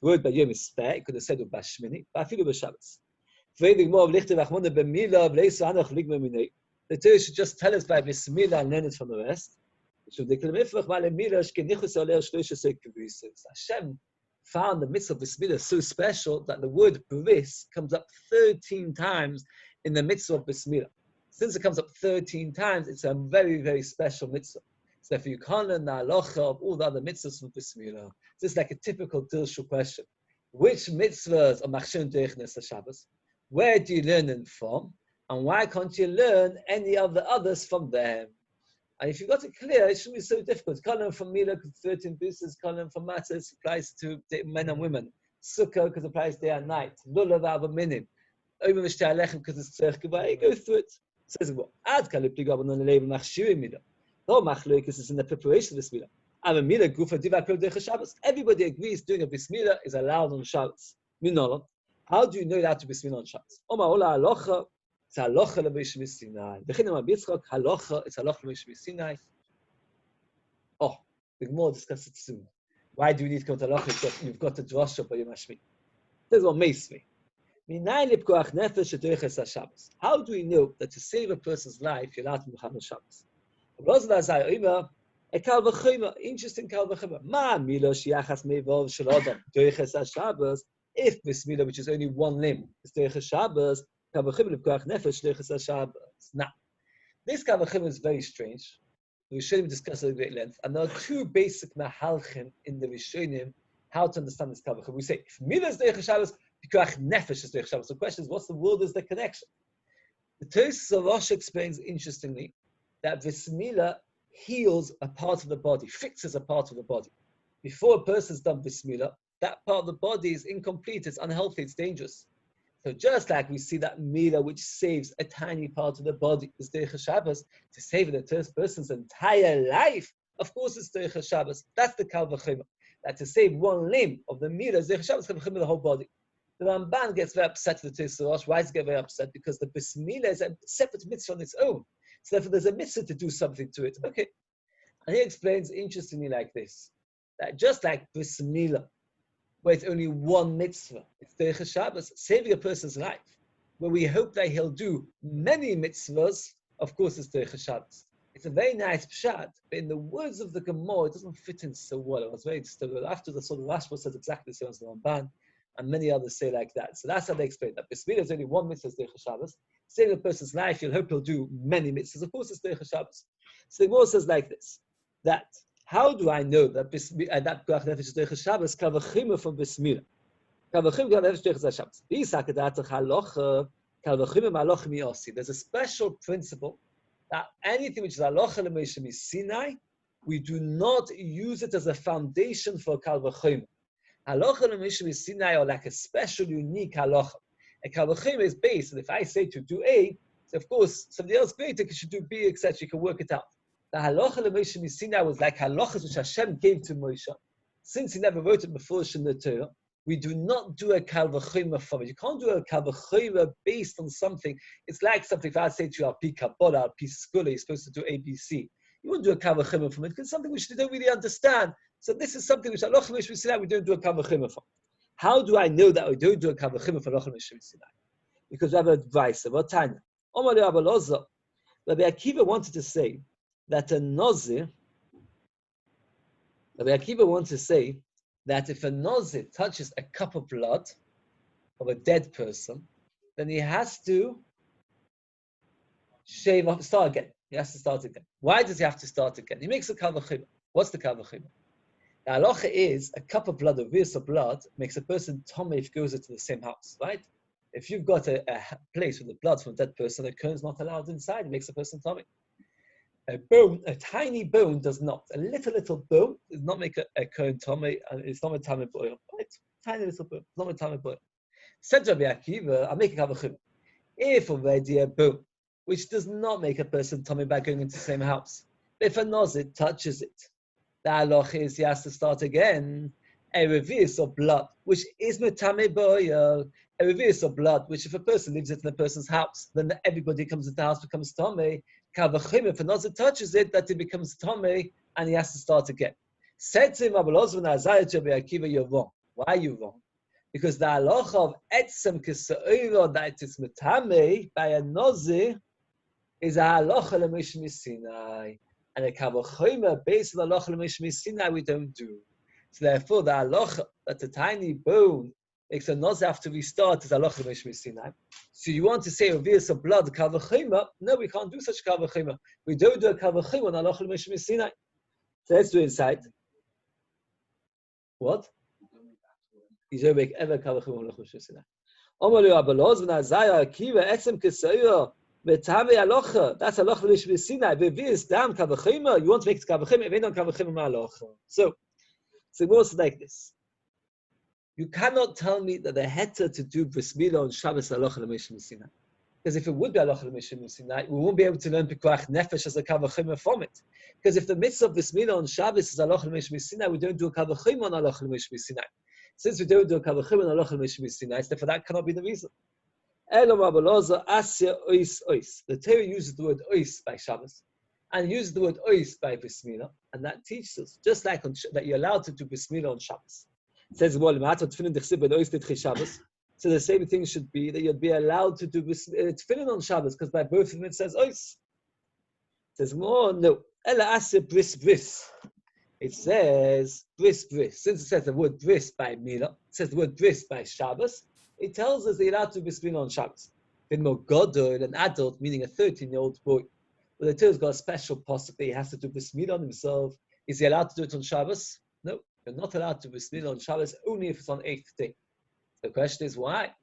word by Yom is spare. It could have said by Shmini, but I feel by Shabbos. The Torah should just tell us by bismillah and learn it from the rest. Hashem found the mitzvah of bismillah so special that the word bris comes up 13 times in the mitzvah of bismillah. Since it comes up 13 times, it's a very, very special mitzvah. So if you can't learn the halacha of all the other mitzvahs from bismillah, this is like a typical dilshu question. Which mitzvahs are machshir derech Shabbos? Where do you learn them from? And why can't you learn any of the others from them? And if you got it clear, it shouldn't be so difficult. You can't learn from Milah because 13 pieces, can't learn from Matzah, it applies to men and women. Sukkah because it applies day and night. Lulav Abba Minim. Omer Mishtei Alechem because it's Tzerich Kavai. Go through it. It says, well, Ad Kalipli Gabon on the label Machshiri Milah. No Machloikis is in the preparation of this Milah. Abba Milah Gufa Diva Kol Derech Shabbos. Everybody agrees doing a Bismillah is allowed on Shabbos. Minolam. How do you know that to Bismillah on Shabbos? Oma Ola Alocha. It's halacha le'Moshe Sinai. B'chinam Abitzchak halacha. It's halacha le'Moshe Sinai. Oh, the Gemara will discuss it soon. Why do we need to come to halacha? Because you've got the drasha by Yom Hashmi. This is what makes me. How do we know that to save a person's life, you're allowed to Muhammad Shabbos? A kal v'chema, interesting kal v'chema. Ma mila shiachas meivov shel adam doiches Shabbos. If bismillah, which is only one limb, is doiches Shabbos, kal v'chema l'pkoach nefesh doiches Shabbos. Now, this kal v'chema is very strange. The Rishonim discuss it at great length, and there are two basic mahalchim in the Rishonim how to understand this kal v'chema. We say if milah is doiches Shabbos, pkoach nefesh is doiches Shabbos. The question is, what's the word? Is the connection? The Tosfos of Rosh explains interestingly that bismillah heals a part of the body, fixes a part of the body. Before a person's done bismillah, that part of the body is incomplete, it's unhealthy, it's dangerous. So just like we see that milah which saves a tiny part of the body, is Doiches Shabbos, to save the first person's entire life, of course it's Doiches Shabbos. That's the kal v'chema. That to save one limb of the milah is Doiches Shabbos, kal v'chema the whole body. The Ramban gets very upset with the Tosfos of Rosh. Why does he get very upset? Because the bismillah is a separate mitzvah on its own. So therefore there's a mitzvah to do something to it. Okay. And he explains interestingly like this, that just like bismillah, where it's only one mitzvah, it's Doiches Shabbos, saving a person's life, where we hope that he'll do many mitzvahs, of course it's Doiches Shabbos. It's a very nice pshat, but in the words of the Gemara, it doesn't fit in so well. It was very disturbing. After the sort of Rashba says exactly the same as the Ramban, and many others say like that. So that's how they explain that. Bismillah is only one mitzvah, is Doiches Shabbos. Saving a person's life, you'll hope he'll do many mitzvahs. Of course, it's Doiches Shabbos. So the Gemara says like this, that how do I know that that pkoach nefesh is Doiches Shabbos? Kal v'chema from Bismillah. Kal v'chema kal nefesh Doiches Shabbos. V'yisakedatach halacha kal v'chema ma'alocha mi'osi. There's a special principle that anything which is halacha l'Moshe Sinai, we do not use it as a foundation for kal v'chema. Halacha l'Moshe Sinai are like a special, unique halacha. A kal v'chema is based, and if I say to do A, so of course somebody else greater should do B, etc. You can work it out. The halacha l'Moshe Sinai was like halachas which Hashem gave to Moshe. Since he never wrote it before in the Torah, we do not do a kal v'chema from it. You can't do a kal v'chema based on something. It's like something, if I say to you, al pi kabbalah, al pi skula, you're supposed to do A, B, C. You wouldn't do a kal v'chema from it because it's something which they don't really understand. So this is something which halacha l'Moshe Sinai, we don't do a kal v'chema from. How do I know that we don't do a kal v'chema for halacha l'Moshe Sinai? Because we have advice about Tanya. Omar Rabbi Elazar, Rabbi Akiva wanted to say that a Nazir, Rabbi Akiva wants to say that if a Nazir touches a cup of blood of a dead person, then he has to shave off, start again. He has to start again. Why does he have to start again? He makes a kal v'chema. What's the kal v'chema? The halacha is a cup of blood, a vis of blood, makes a person tummy if he goes into the same house, right? If you've got a place with the blood from a dead person, a kohen's not allowed inside. It makes a person tummy. A bone, a tiny bone does not. A little bone does not make a kohen tummy, and it's not a tummy boil. Right? Tiny little bone, it's not a tummy boil. Said Rabbi Akiva, I'll make a kal v'chema. If already a bone, which does not make a person tummy by going into the same house, if a nazir touches it, the halacha is he has to start again. A reverse of blood, which is metame boil. A reverse of blood, which if a person leaves it in a person's house, then everybody comes into the house becomes tummy. Kal v'chema, if a nazir touches it, that it becomes tummy, and he has to start again. Said to him, Rabbi Akiva, you're wrong. Why are you wrong? Because the halacha of etzem kisa'ira, that it is metame by a nazir, is a halacha l'Moshe Sinai. And a kal v'chema based on the halacha l'Moshe Sinai we don't do. So therefore, the halacha that the tiny bone makes a nazir have to restart is halacha l'Moshe Sinai. So you want to say reverse of blood kal v'chema? No, we can't do such kal v'chema. We don't do a kal v'chema on halacha l'Moshe Sinai. So let's do inside. What? You don't make ever kal v'chema on halacha l'Moshe Sinai. Omar Rabbi Elazar v'nazaya akiva etzem kesayah. That's halacha l'Moshe Sinai. Reverse down kal v'chema. You want to make it kal v'chema? If you don't kal v'chema ma'alocha. So it goes like this. You cannot tell me that the heter to do bris milah on Shabbos halacha l'Moshe Sinai. Because if it would be halacha l'Moshe Sinai, we won't be able to learn pikuach nefesh as a kal v'chema from it. Because if the mitzvah of bris milah on Shabbos is halacha l'Moshe Sinai, we don't do a kal v'chema on halacha l'Moshe Sinai. Since we don't do a kal v'chema on halacha l'Moshe Sinai, therefore that cannot be the reason. Elo Rabbi Elazar asya ois ois. The Torah uses the word ois by Shabbos, and uses the word ois by bris milah, and that teaches us just like that you're allowed to do bris milah on Shabbos. It says, so the same thing should be that you'd be allowed to do tefillin on Shabbos, because by both of them it says ois. It says, no. Ella asa bris bris. It says bris bris. Since it says the word bris by Mila, it says the word bris by Shabbos, it tells us that you're allowed to bris on Shabbos. Then more godol, an adult, meaning a 13-year-old boy. Well, the Torah's got a special possibility. He has to do bris on himself. Is he allowed to do it on Shabbos? No, you're not allowed to bris on Shabbos, only if it's on 8th day. The question is why?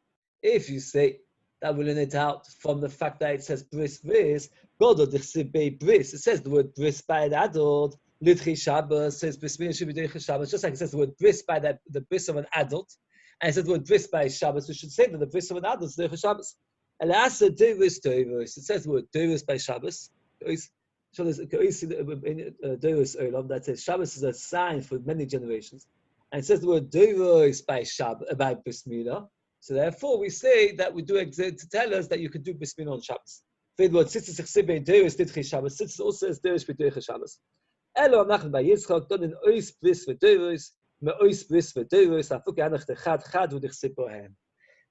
If you say that will learn it out from the fact that it says bris bris, godol dichsib bris. It says the word bris by the adult. Lidchi Shabbos says bris should be doing Shabbos, just like it says the word bris by the bris of an adult, and it says the word bris by Shabbos. We should say that the bris of an adult is doing Shabbos. And asa devis devis. It says the word devis by Shabbos. So there's devis olam that says Shabbos is a sign for many generations, and it says the word devis by Shabbos by bris milah. So therefore, we say that we do to tell us that you can do bris milah on Shabbos. The word sitzis chsibe devis lidchi Shabbos. Sitzis also says devis b'doich Shabbos. Elo amachn by Yitzchak don in ois bris v'doros me ois bris v'doros afuke anach techad chad v'dichsib bohem.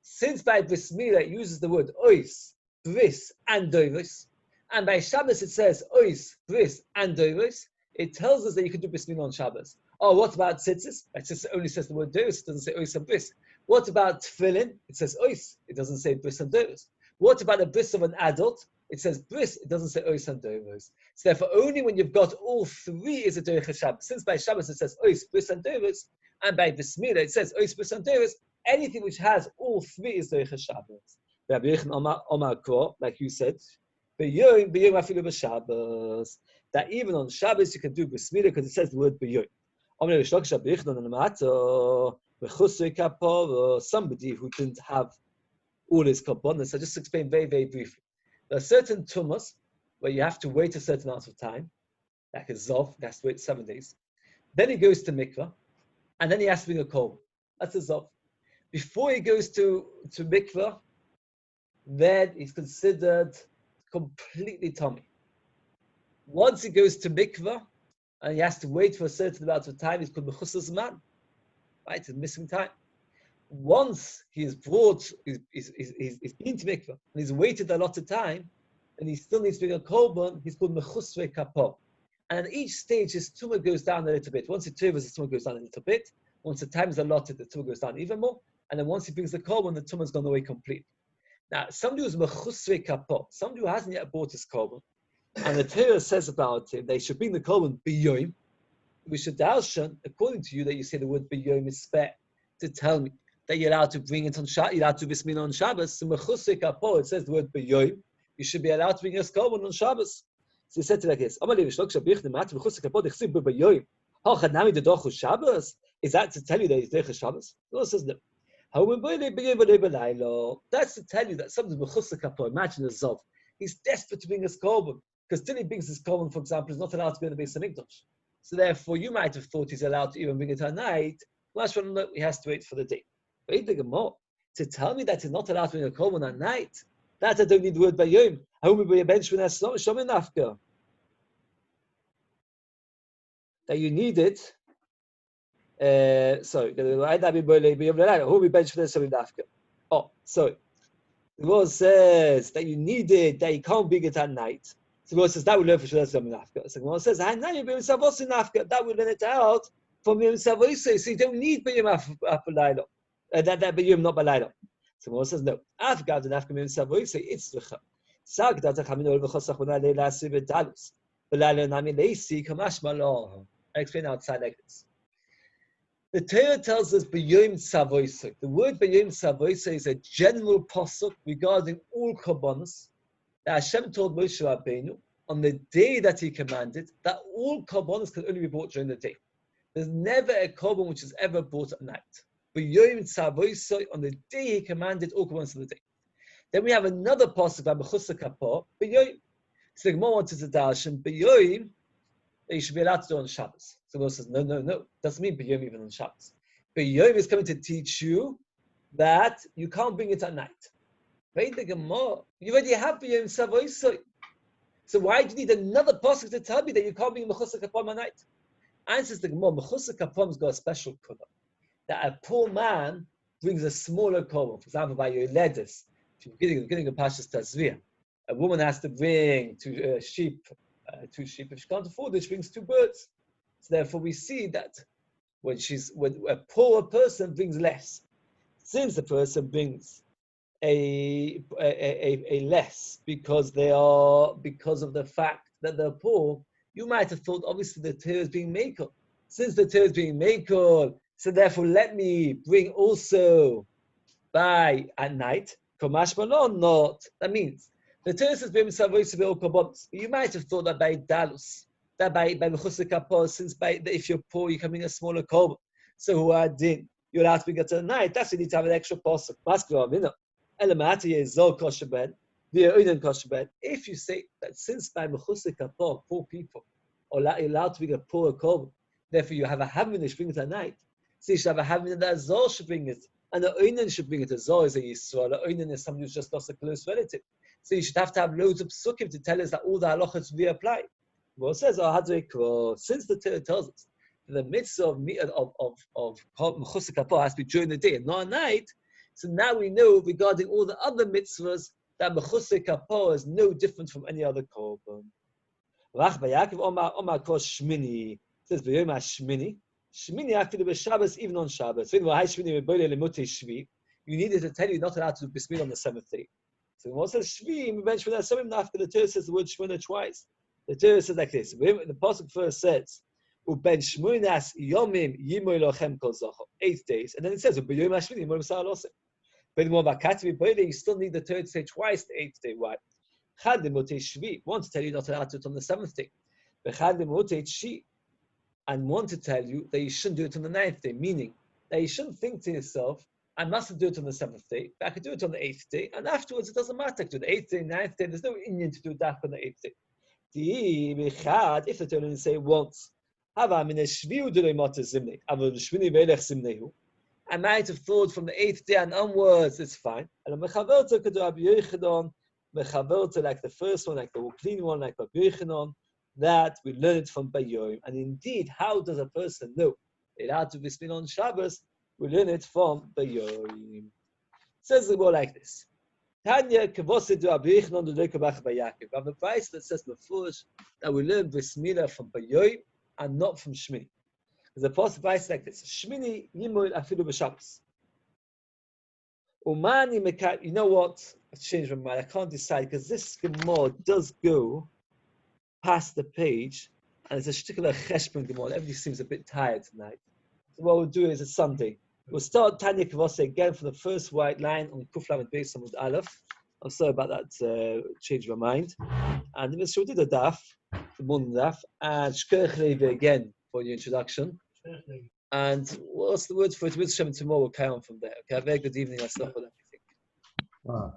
Since by bris milah it uses the word ois, bris, and doros, and by Shabbos it says ois, bris, and doros, it tells us that you can do bris milah on Shabbos. Oh, what about tzitzis? Tzitzis only says the word doros, it doesn't say ois and bris. What about tefillin? It says ois, it doesn't say bris and doros. What about the bris of an adult? It says bris, it doesn't say ois and doros. So therefore, only when you've got all three is a doich Shabbos. Since by Shabbos it says ois, bris, and doros, and by bris milah it says ois, bris, and doros, anything which has all three is doich Shabbos. Rabbi Yechon Omar Kor, like you said, b'yom afilu b'Shabbos, that even on Shabbos you can do bris milah because it says the word b'yom. Omar Yishlokish Rabbi Yechon on the matter, b'chusrei kapor, somebody who didn't have all his kabbonos. So just explain very, very briefly. There are certain tumas where you have to wait a certain amount of time, like a zov, he has to wait 7 days. Then he goes to mikvah, and then he has to bring a kol. That's a zov. Before he goes to mikvah, then he's considered completely tummy. Once he goes to mikvah, and he has to wait for a certain amount of time, he's called mechusas man. Right, he's missing time. Once he's been to mikvah, and he's waited a lot of time, and he still needs to bring a korban, he's called mechusrei kapor. And at each stage, his tumah goes down a little bit. Once he tumahs, his tumah goes down a little bit. Once the time is allotted, the tumah goes down even more. And then once he brings the korban, the tumah's gone away completely. Now, somebody who's mechusrei kapor, somebody who hasn't yet bought his korban, and the Torah says about him, they should bring the korban b'yom. We should darshan, according to you, that you say the word b'yom is fair to tell me that you're allowed to bring it on Shabbos, you're allowed to bismillah on Shabbos. So mechusrei kapor, it says the word b'yom. You should be allowed to bring your korban on Shabbos. So he said to like this: is that to tell you that he's doich Shabbos? No, it says no. That's to tell you that something's mechusrei kapor. Imagine a zov. He's desperate to bring his korban because till he brings his korban, for example, he's not allowed to be in the Beis Hamikdash. So therefore, you might have thought he's allowed to even bring it at night. Last one, no, he has to wait for the day. Wait the Gemara to tell me that he's not allowed to bring a korban at night. That I don't need the word bayom. That you need it. Sorry. Oh, sorry. The Lord says that you need it, that you can't bring it at night. So the Lord says that will learn for sure. So the Lord says, that will learn it out from Yom Savosi. So you don't need bayom after Laila. That bayom not balayla. So the Lord says no. After the Nafka Yom Savosi, it's the Sag that Hamino Vachosach when I lay last with Dalus. Balayla Nami Lacy Kamashma Law. I explain outside like this. The Torah tells us b'yom tzavoisei. The word b'yom tzavoisei is a general pasuk regarding all korbanos that Hashem told Moshe Rabbeinu on the day that He commanded that all korbanos can only be brought during the day. There's never a korban which is ever brought at night. B'yom tzavoisei, on the day He commanded all korbanos of the day. Then we have another pasuk by mechusrei kapor b'yom. So the Gemara wanted to darshan b'yom that you should be allowed to do on Shabbos. So God says, no. Doesn't mean b'yom even on Shabbos. B'yom is coming to teach you that you can't bring it at night. Read the Gemara. You already have b'yom savoisoi. So why do you need another pasuk to tell me that you can't bring mechusrei kapor at night? Answers the Gemara, mechusrei kapor's got a special kula. That a poor man brings a smaller korban. For example, by your ledis, if you're getting a pashas tazviyah, a woman has to bring to a sheep 2 sheep. If she can't afford it, she brings 2 birds. So therefore, we see that when a poorer person brings less, since the person brings a less because of the fact that they're poor, you might have thought obviously the Torah is being makel. Since the Torah is being makel, so therefore let me bring also by at night. Kamashmalon, not. That means the Torah says you might have thought that by dalus, that by mechusik kapor, since if you're poor you can bring a smaller korban. So who are din? You're allowed to bring it at night. That's you need to have an extra pasuk. If you say that since by mechusik kapor, poor people are allowed to bring a poorer korban, therefore you have a havminish bring it at night. So you should have a havmin that Azor should bring it, and the oinen should bring it. Azor is a Yisrael. The oinen is somebody who's just lost a close relative. So you should have to have loads of psukim to tell us that all the halachas will be applied. Well, it says, since the Torah tells us that the mitzvah of mechusik kapor has to be during the day and not at night, so now we know regarding all the other mitzvahs that mechusik kapor is no different from any other korban. Rach Yaakov Omar Kos Shmini says B'Yom HaShmini. Shmini after the Shabbos, even on Shabbos. You needed to tell you not allowed to do Bismillah on the 7th day. So when it says Shvi, eventually that's something after the Torah says the word Shmona twice. The Torah says like this. The pasuk first says, "Uben Shmonas Yomim Yimoy Lochem Kol Zocho." 8 days, and then it says, "B'Yom HaShmini Yimoy L'Sar Losem." But more Bakatvi Boyle, you still need the Torah to say twice the 8th day. Why? Chad Limotei Shvi. Want to tell you not allowed to do it on the 7th day. Bechad Limotei Shi. And want to tell you that you shouldn't do it on the 9th day, meaning that you shouldn't think to yourself, I mustn't do it on the 7th day, but I could do it on the 8th day, and afterwards it doesn't matter. To do the 8th day, 9th day, there's no Indian to do that on the 8th day. If the Torah didn't say once, I might have thought from the 8th day and onwards, it's fine. And like the first one, like the clean one, like the Yochanan, that we learn it from Bayom. And indeed, how does a person know it had to be spent on Shabbos? We learn it from Bayom. It says the word like this. Tanya Kavosedu Abichnon the Lekabach Bayakib. We have a price that says Mefurish that we learn Bismillah from Bayom and not from Shmini. There's a possible price like this. Shmini Yimul Afilu B'Shabbos. Umani Mekat. You know what? I've changed my mind. I can't decide because this Gemara does go past the page, and it's a particular cheshbon gemara. Everybody seems a bit tired tonight. So what we'll do is a Sunday. We'll start Tanya Kavose again from the first white line on Kuflam and Beis Samud Aleph. I'm sorry about that, changed my mind. And then we'll do the daf, the morning daf, and Shkerch Levi again for your introduction. And what's the word for it? With Shem tomorrow we'll carry on from there. Okay, a very good evening. I'll stop with everything. Wow.